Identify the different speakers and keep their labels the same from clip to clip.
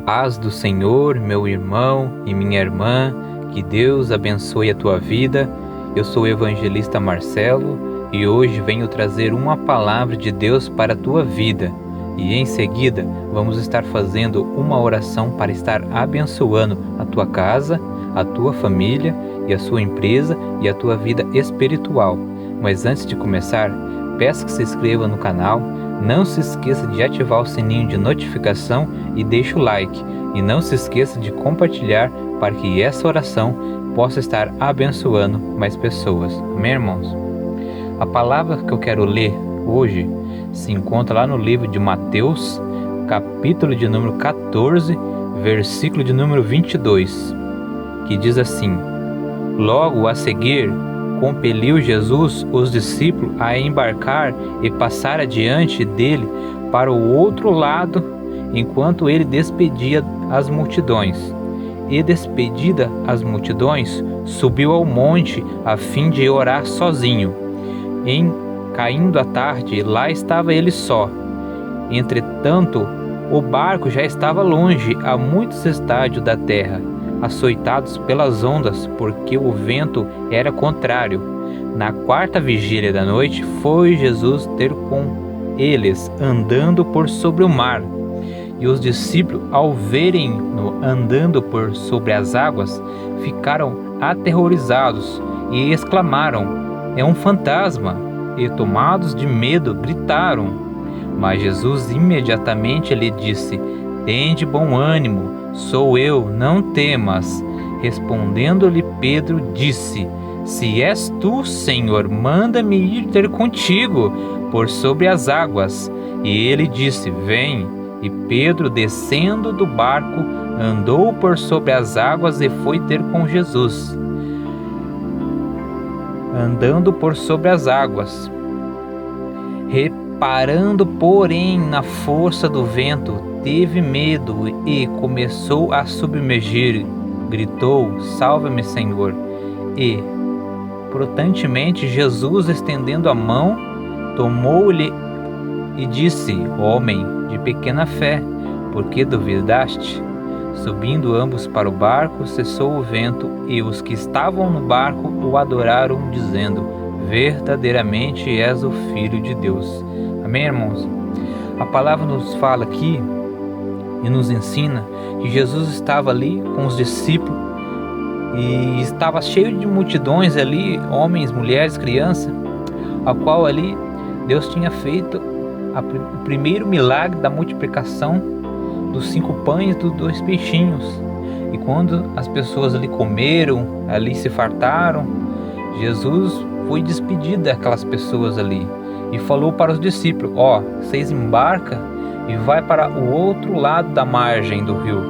Speaker 1: Paz do Senhor, meu irmão e minha irmã, que Deus abençoe a tua vida. Eu sou o evangelista Marcelo e hoje venho trazer uma palavra de Deus para a tua vida. E em seguida vamos estar fazendo uma oração para estar abençoando a tua casa, a tua família e a sua empresa e a tua vida espiritual. Mas antes de começar, peço que se inscreva no canal, não se esqueça de ativar o sininho de notificação e deixe o like. E não se esqueça de compartilhar para que essa oração possa estar abençoando mais pessoas. Amém, irmãos? A palavra que eu quero ler hoje se encontra lá no livro de Mateus, capítulo de número 14, versículo de número 22, que diz assim: Logo a seguir, compeliu Jesus os discípulos a embarcar e passar adiante dele para o outro lado, enquanto ele despedia as multidões. E despedida as multidões, subiu ao monte a fim de orar sozinho. Caindo a tarde, lá estava ele só. Entretanto, o barco já estava longe, a muitos estádios da terra, açoitados pelas ondas, porque o vento era contrário. Na quarta vigília da noite, foi Jesus ter com eles, andando por sobre o mar. E os discípulos, ao verem-no andando por sobre as águas, ficaram aterrorizados e exclamaram: É um fantasma! E tomados de medo, gritaram. Mas Jesus imediatamente lhe disse: Tende bom ânimo, sou eu, não temas. Respondendo-lhe Pedro, disse: Se és tu, Senhor, manda-me ir ter contigo por sobre as águas. E ele disse: Vem. E Pedro, descendo do barco, andou por sobre as águas e foi ter com Jesus. Andando por sobre as águas. Reparando, porém, na força do vento, teve medo e começou a submergir. Gritou: Salva-me, Senhor! E, prontamente, Jesus, estendendo a mão, tomou-lhe e disse: Homem de pequena fé, por que duvidaste? Subindo ambos para o barco, cessou o vento, e os que estavam no barco o adoraram, dizendo: Verdadeiramente és o Filho de Deus. Amém, irmãos? A palavra nos fala aqui e nos ensina que Jesus estava ali com os discípulos e estava cheio de multidões ali, homens, mulheres, crianças, a qual ali Deus tinha feito o primeiro milagre da multiplicação dos 5 pães e dos 2 peixinhos. E quando as pessoas ali comeram, ali se fartaram, Jesus foi despedir daquelas pessoas ali e falou para os discípulos: vocês embarcam e vai para o outro lado da margem do rio,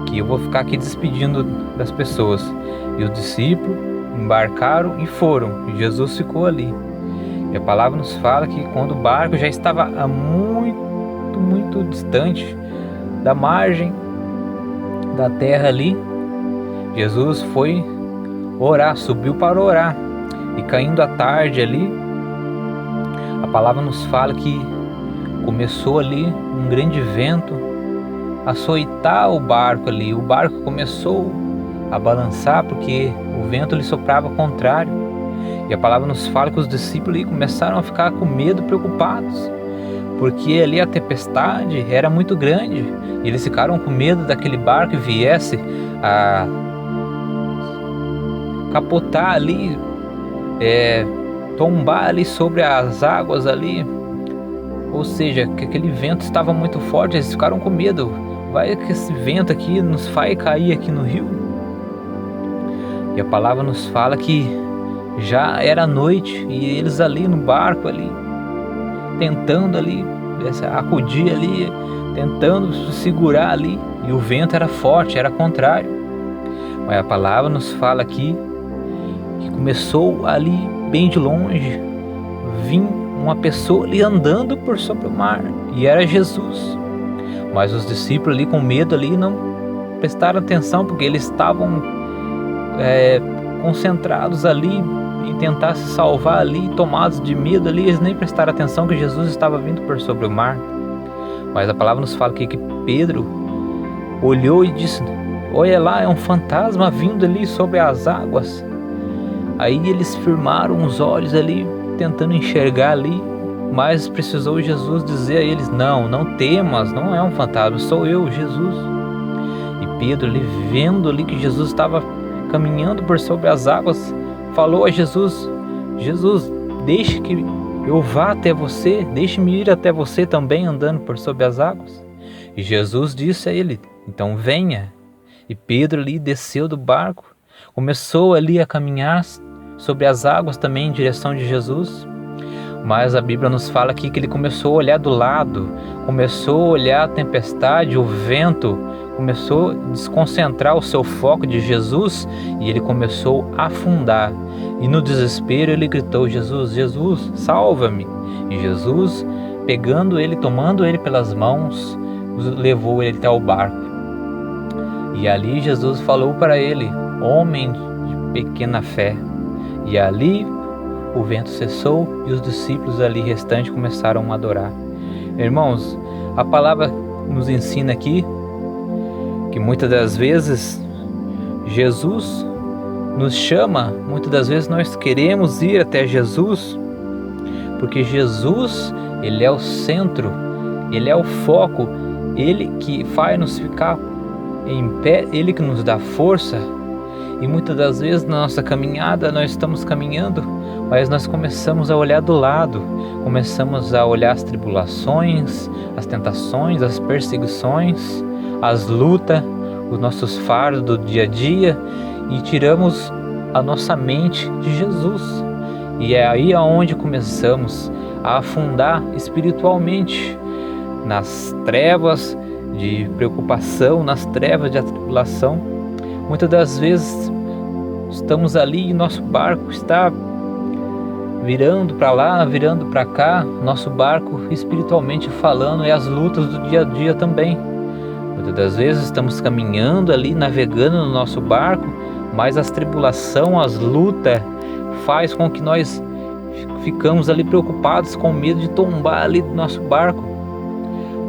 Speaker 1: que eu vou ficar aqui despedindo das pessoas. E os discípulos embarcaram e foram, e Jesus ficou ali. E a palavra nos fala que quando o barco já estava muito distante da margem da terra ali, Jesus foi orar, subiu para orar. E caindo a tarde ali, a palavra nos fala que começou ali um grande vento a açoitar o barco ali. O barco começou a balançar porque o vento lhe soprava contrário. E a palavra nos fala que os discípulos ali começaram a ficar com medo, preocupados, porque ali a tempestade era muito grande. E eles ficaram com medo daquele barco viesse a capotar ali, tombar ali sobre as águas ali. Ou seja, que aquele vento estava muito forte, eles ficaram com medo. Vai que esse vento aqui nos faz cair aqui no rio. E a palavra nos fala que já era noite e eles ali no barco ali, tentando ali acudir ali, tentando se segurar ali, e o vento era forte, era contrário. Mas a palavra nos fala aqui que começou ali bem de longe, vir uma pessoa ali andando por sobre o mar, e era Jesus. Mas os discípulos ali com medo ali não prestaram atenção, porque eles estavam concentrados ali em tentar se salvar ali, tomados de medo ali. Eles nem prestaram atenção que Jesus estava vindo por sobre o mar. Mas a palavra nos fala que Pedro olhou e disse: olha lá, é um fantasma vindo ali sobre as águas. Aí eles firmaram os olhos ali, tentando enxergar ali, mas precisou Jesus dizer a eles: não temas, não é um fantasma, sou eu, Jesus. E Pedro ali, vendo ali que Jesus estava caminhando por sobre as águas, falou a Jesus: Jesus, deixe que eu vá até você, deixe-me ir até você também andando por sobre as águas. E Jesus disse a ele: então venha. E Pedro ali desceu do barco, começou ali a caminhar sobre as águas também em direção de Jesus. Mas a Bíblia nos fala aqui que ele começou a olhar do lado, começou a olhar a tempestade, o vento, começou a desconcentrar o seu foco de Jesus e ele começou a afundar. E no desespero ele gritou: Jesus, Jesus, salva-me! E Jesus, pegando ele, tomando ele pelas mãos, levou ele até o barco. E ali Jesus falou para ele: homem de pequena fé. E ali o vento cessou e os discípulos ali restantes começaram a adorar. Irmãos, a palavra nos ensina aqui que muitas das vezes Jesus nos chama, muitas das vezes nós queremos ir até Jesus, porque Jesus, ele é o centro, ele é o foco, ele que faz nos ficar em pé, ele que nos dá força. E muitas das vezes na nossa caminhada nós estamos caminhando, mas nós começamos a olhar do lado, começamos a olhar as tribulações, as tentações, as perseguições, as lutas, os nossos fardos do dia a dia e tiramos a nossa mente de Jesus. E é aí aonde começamos a afundar espiritualmente nas trevas de preocupação, nas trevas de atribulação. Muitas das vezes estamos ali e nosso barco está virando para lá, virando para cá, nosso barco espiritualmente falando, e as lutas do dia a dia também. Muitas das vezes estamos caminhando ali, navegando no nosso barco, mas as tribulações, as lutas faz com que nós ficamos ali preocupados, com medo de tombar ali do nosso barco.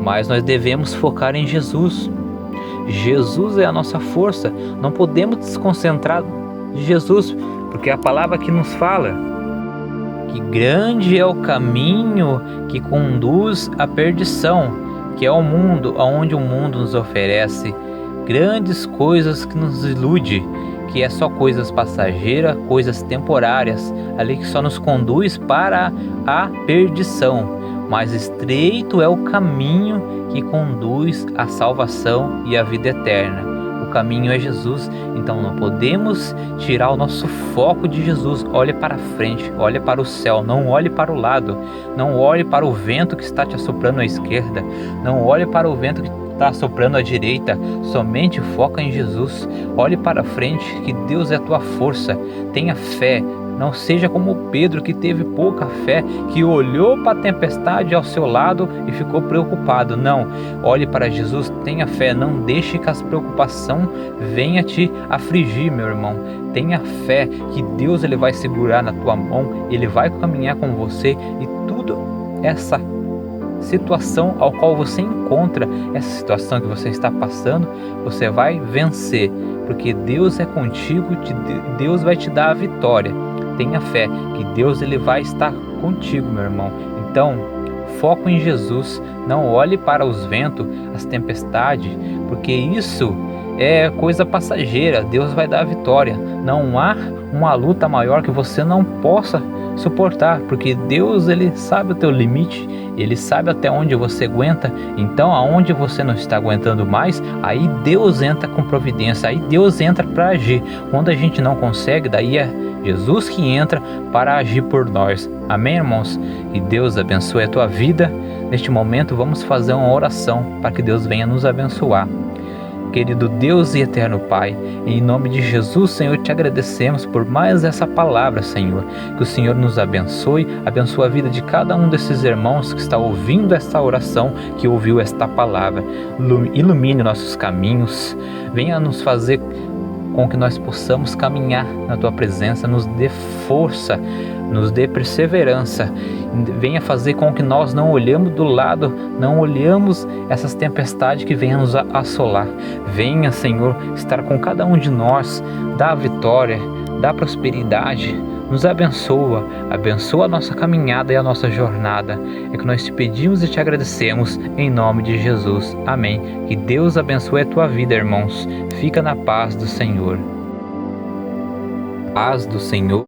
Speaker 1: Mas nós devemos focar em Jesus. Jesus é a nossa força, não podemos desconcentrar de Jesus, porque a palavra que nos fala que grande é o caminho que conduz à perdição, que é o mundo, onde o mundo nos oferece grandes coisas que nos ilude, que é só coisas passageiras, coisas temporárias, ali que só nos conduz para a perdição. Mas estreito é o caminho que conduz à salvação e à vida eterna. O caminho é Jesus, então não podemos tirar o nosso foco de Jesus. Olhe para frente, olhe para o céu, não olhe para o lado, não olhe para o vento que está te assoprando à esquerda, não olhe para o vento que está soprando à direita, somente foca em Jesus. Olhe para frente, que Deus é a tua força. Tenha fé, não seja como Pedro, que teve pouca fé, que olhou para a tempestade ao seu lado e ficou preocupado. Não, olhe para Jesus, tenha fé, não deixe que as preocupações venham te afligir, meu irmão. Tenha fé que Deus ele vai segurar na tua mão, ele vai caminhar com você, e tudo essa situação ao qual você encontra, essa situação que você está passando, você vai vencer, porque Deus é contigo, Deus vai te dar a vitória. Tenha fé que Deus ele vai estar contigo, meu irmão. Então, foco em Jesus, não olhe para os ventos, as tempestades, porque isso é coisa passageira. Deus vai dar a vitória. Não há uma luta maior que você não possa suportar, porque Deus ele sabe o teu limite, ele sabe até onde você aguenta. Então aonde você não está aguentando mais, aí Deus entra com providência, aí Deus entra para agir. Quando a gente não consegue, daí é Jesus que entra para agir por nós. Amém, irmãos? E Deus abençoe a tua vida. Neste momento vamos fazer uma oração para que Deus venha nos abençoar. Querido Deus e eterno Pai, em nome de Jesus, Senhor, te agradecemos por mais essa palavra, Senhor. Que o Senhor nos abençoe, abençoe a vida de cada um desses irmãos que está ouvindo esta oração, que ouviu esta palavra. Ilumine nossos caminhos, venha nos fazer com que nós possamos caminhar na Tua presença, nos dê força, nos dê perseverança, venha fazer com que nós não olhemos do lado, não olhemos essas tempestades que venham nos assolar. Venha, Senhor, estar com cada um de nós, dá a vitória, dá a prosperidade, nos abençoa, abençoa a nossa caminhada e a nossa jornada. É que nós te pedimos e te agradecemos em nome de Jesus. Amém. Que Deus abençoe a tua vida, irmãos. Fica na paz do Senhor. Paz do Senhor.